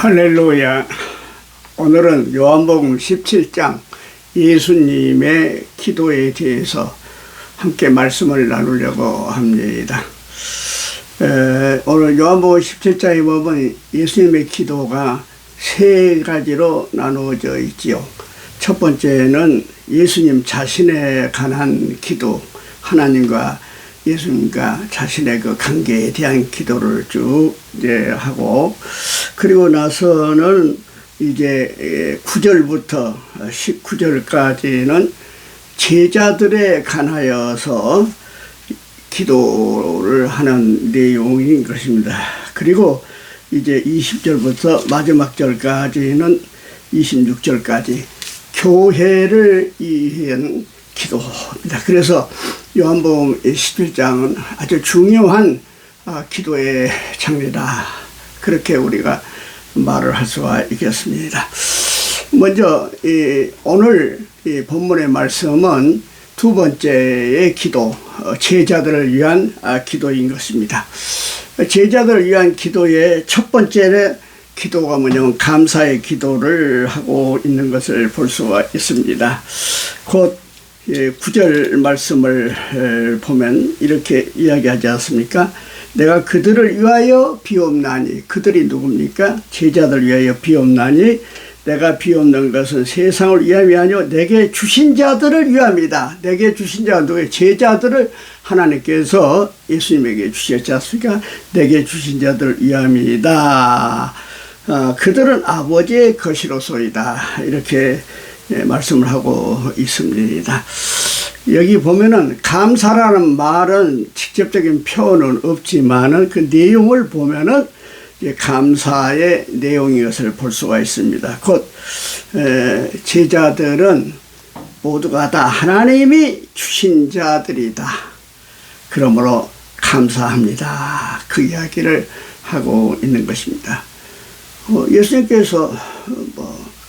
할렐루야. 오늘은 요한복음 17장 예수님의 기도에 대해서 함께 말씀을 나누려고 합니다. 오늘 요한복음 17장에 보면 예수님의 기도가 세 가지로 나누어져 있지요. 첫 번째는 예수님 자신에 관한 기도, 하나님과 예수님과 자신의 그 관계에 대한 기도를 쭉 하고, 그리고 나서는 이제 9절부터 19절까지는 제자들에 관하여서 기도를 하는 내용인 것입니다. 그리고 이제 20절부터 마지막 절까지는 26절까지 교회를 위한 기도입니다. 그래서 요한복음 17장은 아주 중요한 기도의 장이다, 그렇게 우리가 말을 할 수가 있겠습니다. 먼저 오늘 본문의 말씀은 두 번째의 기도, 제자들을 위한 기도인 것입니다. 제자들을 위한 기도의 첫 번째 기도가 뭐냐면 감사의 기도를 하고 있는 것을 볼 수가 있습니다. 곧 9절 말씀을 보면 이렇게 이야기하지 않습니까? 내가 그들을 위하여 비옵나니, 그들이 누굽니까? 제자들 위하여 비옵나니 내가 비옵는 것은 세상을 위함이 아니요 내게 주신 자들을 위함이다. 내게 주신 자가 누구예요? 제자들을 하나님께서 예수님에게 주셨지 않습니까? 내게 주신 자들을 위함이다. 그들은 아버지의 것이로소이다, 이렇게 말씀을 하고 있습니다. 여기 보면은 감사라는 말은 직접적인 표현은 없지만은 그 내용을 보면은 감사의 내용인 것을 볼 수가 있습니다. 곧 제자들은 모두가 다 하나님이 주신 자들이다, 그러므로 감사합니다, 그 이야기를 하고 있는 것입니다. 예수님께서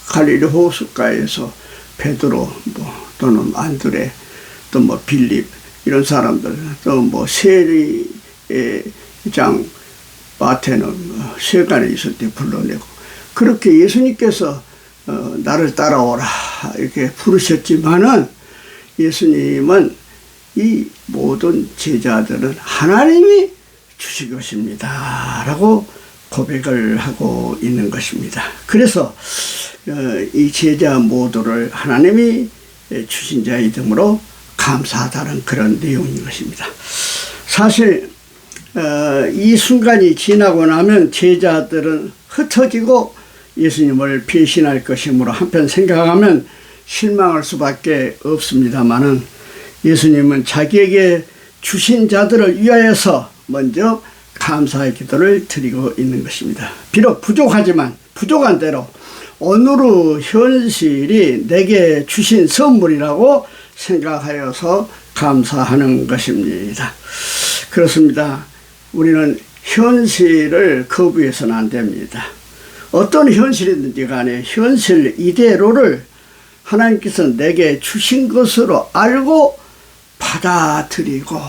갈릴리 호숫가에서 베드로 또는 안드레 또 빌립 이런 사람들, 또 세리장 마태는 세간에 있을 때 불러내고, 그렇게 예수님께서 나를 따라오라 이렇게 부르셨지만은 예수님은 이 모든 제자들은 하나님이 주신 것입니다 라고 고백을 하고 있는 것입니다. 그래서 이 제자 모두를 하나님이 주신 자이므로 감사하다는 그런 내용인 것입니다. 사실 이 순간이 지나고 나면 제자들은 흩어지고 예수님을 배신할 것이므로 한편 생각하면 실망할 수밖에 없습니다마는, 예수님은 자기에게 주신 자들을 위하여서 먼저 감사의 기도를 드리고 있는 것입니다. 비록 부족하지만 부족한 대로 오늘의 현실이 내게 주신 선물이라고 생각하여서 감사하는 것입니다. 그렇습니다. 우리는 현실을 거부해서는 안 됩니다. 어떤 현실이든지 간에 현실 이대로를 하나님께서 내게 주신 것으로 알고 받아들이고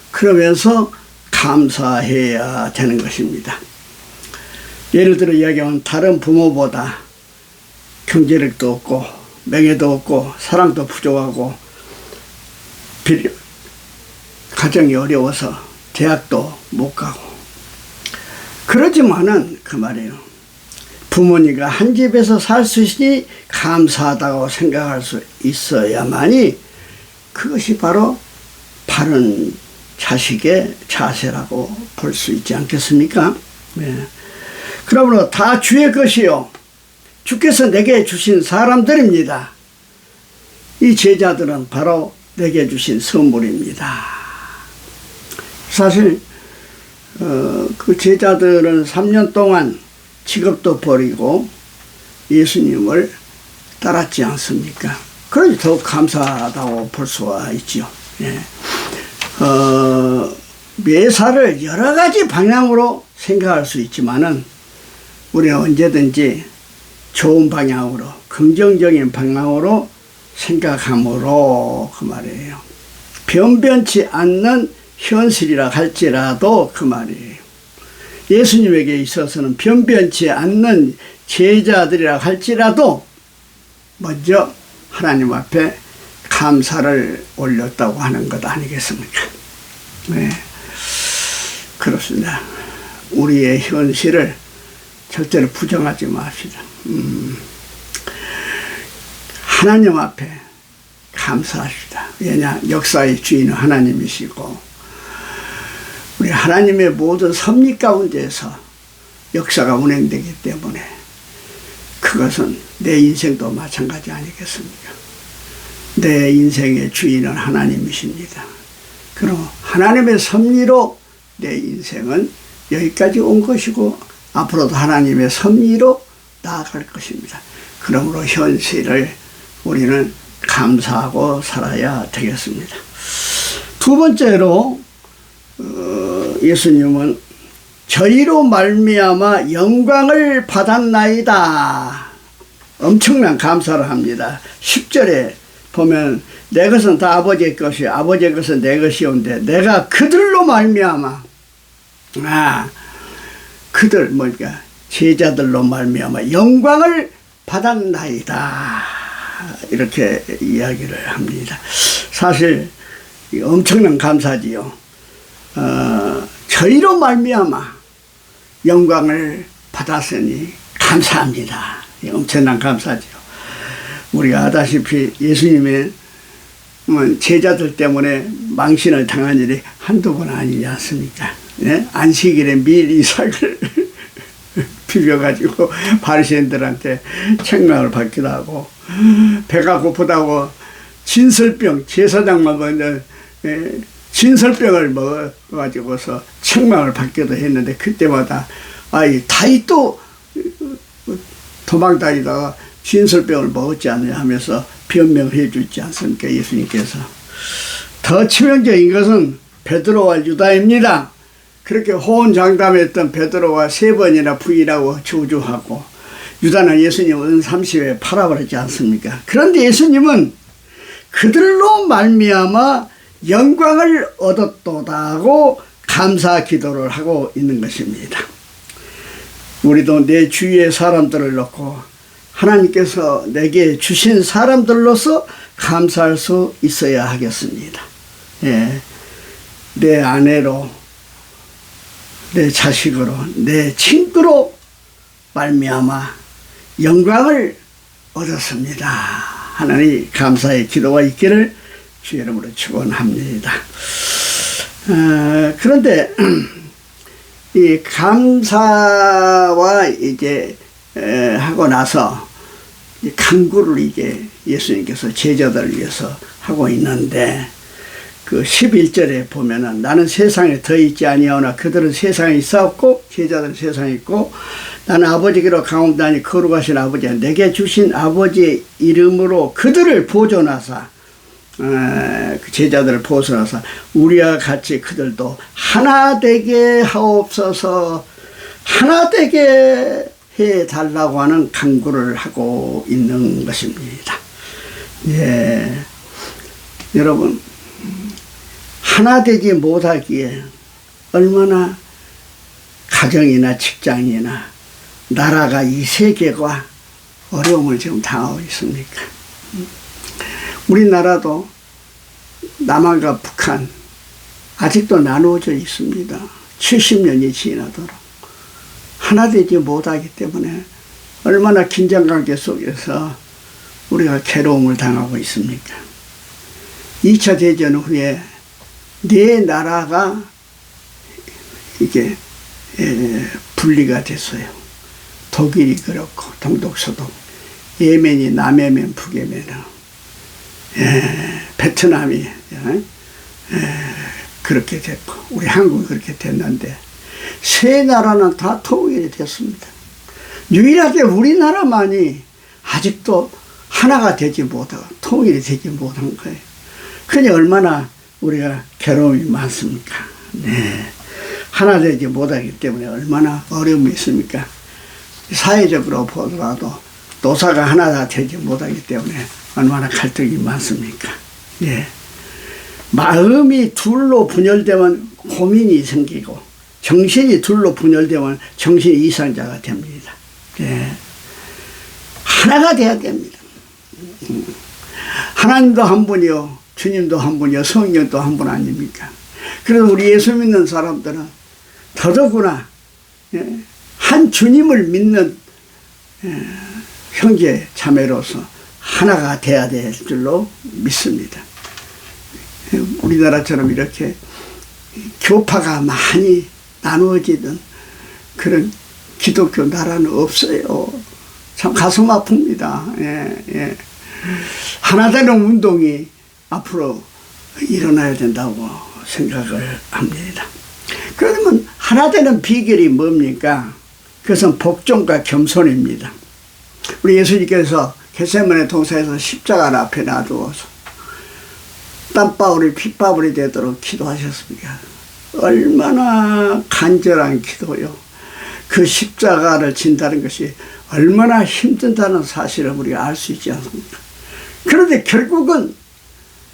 그러면서 감사해야 되는 것입니다. 예를 들어 이야기하면 다른 부모보다 경제력도 없고 명예도 없고 사랑도 부족하고 가정이 어려워서 대학도 못 가고, 그러지만은 그 말이에요. 부모님과 한 집에서 살 수 있으니 감사하다고 생각할 수 있어야만이 그것이 바로 바른 자식의 자세라고 볼 수 있지 않겠습니까? 네. 그러므로 다 주의 것이요 주께서 내게 주신 사람들입니다. 이 제자들은 바로 내게 주신 선물입니다. 사실 그 제자들은 3년 동안 직업도 버리고 예수님을 따랐지 않습니까? 그러니 더욱 감사하다고 볼 수가 있죠. 예. 매사를 여러 가지 방향으로 생각할 수 있지만은 우리는 언제든지 좋은 방향으로, 긍정적인 방향으로 생각함으로 그 말이에요. 변변치 않는 현실이라 할지라도 그 말이에요. 예수님에게 있어서는 변변치 않는 제자들이라 할지라도 먼저 하나님 앞에 감사를 올렸다고 하는 것 아니겠습니까? 네, 그렇습니다. 우리의 현실을 절대로 부정하지 맙시다. 하나님 앞에 감사합시다. 왜냐, 역사의 주인은 하나님이시고 우리 하나님의 모든 섭리 가운데서 역사가 운행되기 때문에 그것은 내 인생도 마찬가지 아니겠습니까? 내 인생의 주인은 하나님이십니다. 그럼 하나님의 섭리로 내 인생은 여기까지 온 것이고 앞으로도 하나님의 섭리로 나아갈 것입니다. 그러므로 현실을 우리는 감사하고 살아야 되겠습니다. 두 번째로 예수님은 저희로 말미암아 영광을 받았나이다. 엄청난 감사를 합니다. 10절에 보면 내 것은 다 아버지의 것이요 아버지의 것은 내 것이온데 내가 그들로 말미암아 그들 뭐니까 제자들로 말미암아 영광을 받았나이다. 이렇게 이야기를 합니다. 사실 엄청난 감사지요. 저희로 말미암아 영광을 받았으니 감사합니다. 엄청난 감사지요. 우리가 아다시피 예수님의 제자들 때문에 망신을 당한 일이 한두 번 아니지 않습니까? 네? 안식일에 밀 이삭을 비벼가지고 바리새인들한테 책망을 받기도 하고 배가 고프다고 진설병 제사장만 먼저 진설병을 먹어가지고서 책망을 받기도 했는데 그때마다 다윗도 도망다니다가 진설병을 먹었지 않느냐 하면서 변명해 주지 않습니까? 예수님께서. 더 치명적인 것은 베드로와 유다입니다. 그렇게 호언장담했던 베드로가 3번이나 부인하고 저주하고 유다는 예수님 은 30에 팔아버리지 않습니까? 그런데 예수님은 그들로 말미암아 영광을 얻었도다고 감사 기도를 하고 있는 것입니다. 우리도 내 주위의 사람들을 놓고 하나님께서 내게 주신 사람들로서 감사할 수 있어야 하겠습니다. 예, 내 아내로, 내 자식으로, 내 친구로 말미암아 영광을 얻었습니다. 하나님 감사의 기도가 있기를 주 이름으로 축원합니다. 그런데 이 감사와 이제 하고 나서 간구를 이제 예수님께서 제자들을 위해서 하고 있는데 그 11절에 보면은 나는 세상에 더 있지 아니하오나 그들은 세상에 있었고 제자들은 세상에 있고 나는 아버지께로 가옵나니 거룩하신 아버지야 내게 주신 아버지의 이름으로 그들을 보존하사 그 제자들을 보존하사 우리와 같이 그들도 하나 되게 하옵소서 하나 되게 해달라고 하는 간구를 하고 있는 것입니다. 예, 여러분 하나 되지 못하기에 얼마나 가정이나 직장이나 나라가 이 세계가 어려움을 지금 당하고 있습니까? 우리나라도 남한과 북한 아직도 나누어져 있습니다. 70년이 지나도록 하나 되지 못하기 때문에 얼마나 긴장관계 속에서 우리가 괴로움을 당하고 있습니까? 2차 대전 후에 네 나라가 이게 분리가 됐어요. 독일이 그렇고 동독서독, 예멘이 남예멘, 북예멘, 베트남이 그렇게 됐고 우리 한국이 그렇게 됐는데 세 나라는 다 통일이 됐습니다. 유일하게 우리나라만이 아직도 하나가 되지 못하고 통일이 되지 못한 거예요. 그니 얼마나 우리가 괴로움이 많습니까? 네. 하나 되지 못하기 때문에 얼마나 어려움이 있습니까? 사회적으로 보더라도 노사가 하나가 되지 못하기 때문에 얼마나 갈등이 많습니까? 예. 마음이 둘로 분열되면 고민이 생기고 정신이 둘로 분열되면 정신이 이상자가 됩니다. 예. 하나가 돼야 됩니다. 하나님도 한 분이요, 주님도 한 분이요, 성령도 한 분 아닙니까? 그래서 우리 예수 믿는 사람들은 더더구나 한 주님을 믿는 형제 자매로서 하나가 돼야 될 줄로 믿습니다. 우리나라처럼 이렇게 교파가 많이 나누어지던 그런 기독교 나라는 없어요. 참 가슴 아픕니다. 예, 예. 하나 되는 운동이 앞으로 일어나야 된다고 생각을 합니다. 그러면 하나 되는 비결이 뭡니까? 그것은 복종과 겸손입니다. 우리 예수님께서 겟세마네 동산에서 십자가 앞에 놔두어서 땀방울이 핏방울이 되도록 기도하셨습니다. 얼마나 간절한 기도요. 그 십자가를 진다는 것이 얼마나 힘든다는 사실을 우리가 알 수 있지 않습니까? 그런데 결국은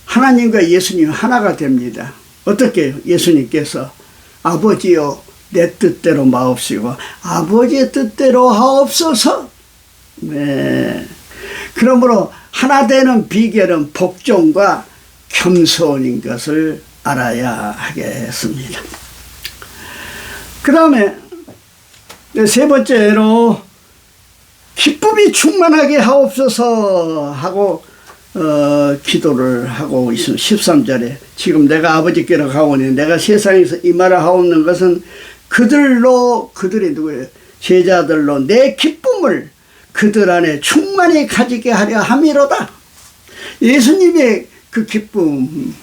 하나님과 예수님 하나가 됩니다. 어떻게 예수님께서 아버지여 내 뜻대로 마옵시고 아버지의 뜻대로 하옵소서. 네. 그러므로 하나 되는 비결은 복종과 겸손인 것을 알아야 하겠습니다. 그 다음에 세 번째로 기쁨이 충만하게 하옵소서 하고 기도를 하고 있습니다. 13절에 지금 내가 아버지께로 가오니 내가 세상에서 이 말을 하옵는 것은 그들이 누구예요? 제자들로 내 기쁨을 그들 안에 충만히 가지게 하려 함이로다. 예수님의 그 기쁨을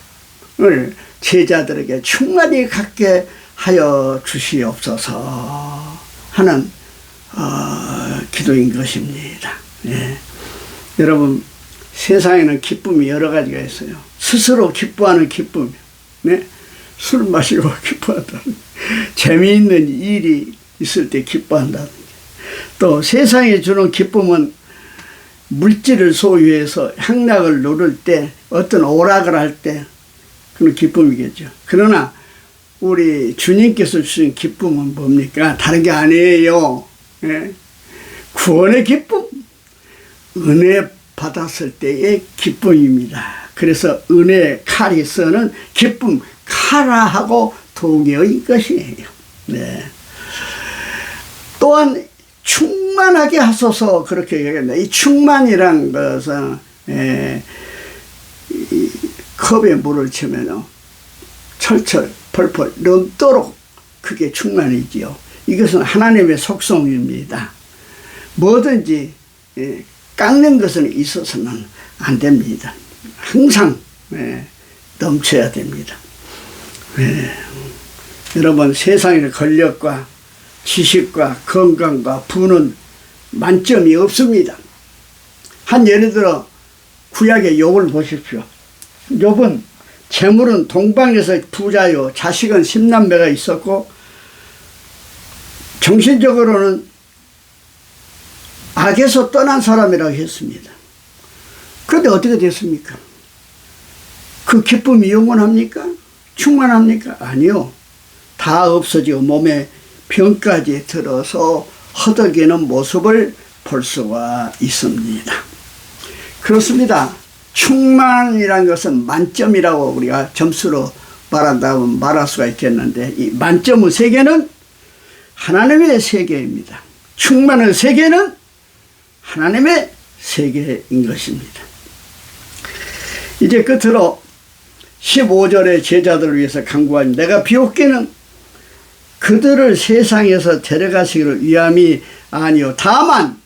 제자들에게 충만히 갖게 하여 주시옵소서 하는 기도인 것입니다. 예. 여러분 세상에는 기쁨이 여러 가지가 있어요. 스스로 기뻐하는 기쁨, 네? 술 마시고 기뻐한다든지 재미있는 일이 있을 때 기뻐한다든지 또 세상에 주는 기쁨은 물질을 소유해서 향락을 누릴 때 어떤 오락을 할 때 그런 기쁨이겠죠. 그러나 우리 주님께서 주신 기쁨은 뭡니까? 다른 게 아니에요. 예? 구원의 기쁨, 은혜 받았을 때의 기쁨입니다. 그래서 은혜 칼이 쓰는 기쁨, 카라하고 동의어인 것이에요. 네. 또한 충만하게 하소서 그렇게 얘기합니다. 이 충만이란 것은 이 컵에 물을 채면 철철 펄펄 넘도록 그게 충만이지요. 이것은 하나님의 속성입니다. 뭐든지 깎는 것은 있어서는 안 됩니다. 항상 넘쳐야 됩니다. 여러분 세상의 권력과 지식과 건강과 부는 만점이 없습니다. 한 예를 들어 구약의 욥을 보십시오. 욥은 재물은 동방에서 부자요 자식은 10남매가 있었고 정신적으로는 악에서 떠난 사람이라고 했습니다. 그런데 어떻게 됐습니까? 그 기쁨이 영원합니까? 충만합니까? 아니요. 다 없어지고 몸에 병까지 들어서 허덕이는 모습을 볼 수가 있습니다. 그렇습니다. 충만이라는 것은 만점이라고 우리가 점수로 말한다면 말할 수가 있겠는데 이 만점의 세계는 하나님의 세계입니다. 충만의 세계는 하나님의 세계인 것입니다. 이제 끝으로 15절의 제자들을 위해서 간구하니 내가 비옵기는 그들을 세상에서 데려가시기를 위함이 아니요 다만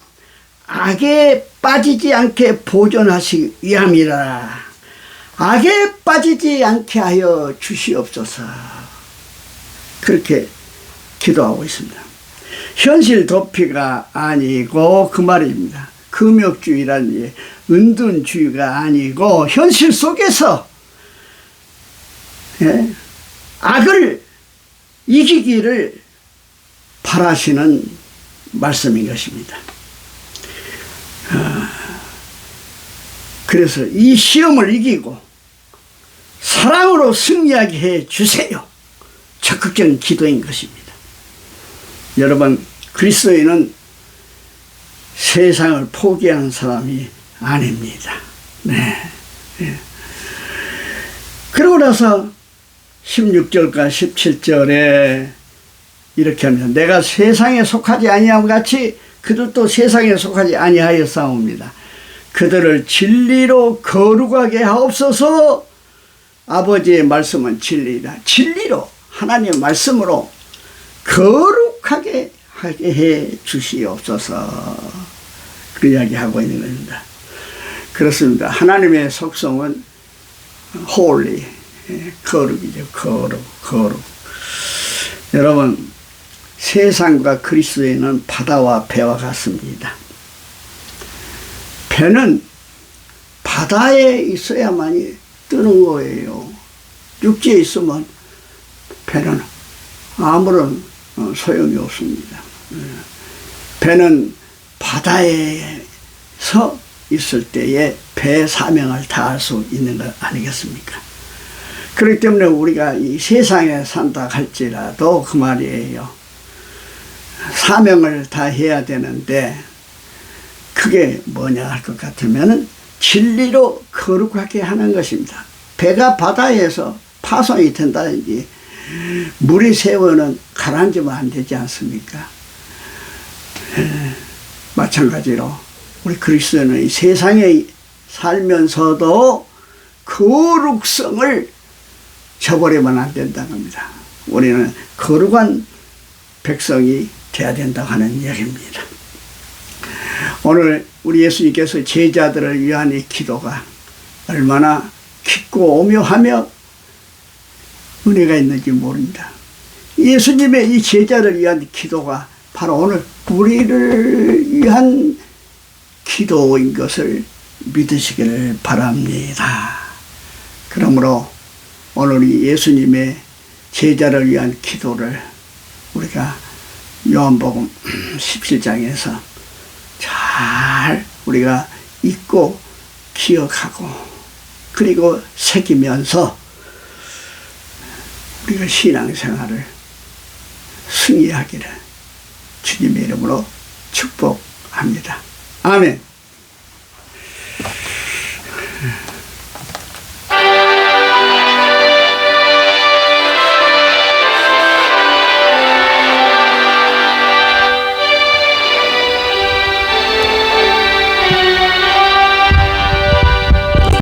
악에 빠지지 않게 보존하시기 위함이라. 악에 빠지지 않게 하여 주시옵소서. 그렇게 기도하고 있습니다. 현실 도피가 아니고 그 말입니다. 금욕주의라는 게 은둔주의가 아니고 현실 속에서 악을 이기기를 바라시는 말씀인 것입니다. 그래서 이 시험을 이기고 사랑으로 승리하게 해 주세요. 적극적인 기도인 것입니다. 여러분, 그리스도인은 세상을 포기하는 사람이 아닙니다. 네. 네. 그러고 나서 16절과 17절에 이렇게 합니다. 내가 세상에 속하지 아니함 같이 그들도 세상에 속하지 아니하였사옵니다. 그들을 진리로 거룩하게 하옵소서. 아버지의 말씀은 진리다. 진리로, 하나님의 말씀으로 거룩하게 하게 해 주시옵소서. 그 이야기하고 있는 겁니다. 그렇습니다. 하나님의 속성은 holy, 거룩이죠. 거룩. 여러분, 세상과 그리스도인은 바다와 배와 같습니다. 배는 바다에 있어야만이 뜨는 거예요. 육지에 있으면 배는 아무런 소용이 없습니다. 배는 바다에서 있을 때에 배 사명을 다할 수 있는 것 아니겠습니까? 그렇기 때문에 우리가 이 세상에 산다 할지라도 그 말이에요. 사명을 다해야 되는데 그게 뭐냐 할 것 같으면 진리로 거룩하게 하는 것입니다. 배가 바다에서 파손이 된다든지 물이 새우는 가라앉으면 안 되지 않습니까? 마찬가지로 우리 그리스도는 이 세상에 살면서도 거룩성을 저버리면 안 된다는 겁니다. 우리는 거룩한 백성이 되어야 된다고 하는 이야기입니다. 오늘 우리 예수님께서 제자들을 위한 이 기도가 얼마나 깊고 오묘하며 은혜가 있는지 모릅니다. 예수님의 이 제자를 위한 기도가 바로 오늘 우리를 위한 기도인 것을 믿으시기를 바랍니다. 그러므로 오늘 이 예수님의 제자를 위한 기도를 우리가 요한복음 17장에서 잘 우리가 읽고 기억하고 그리고 새기면서 우리가 신앙생활을 승리하기를 주님의 이름으로 축복합니다. 아멘.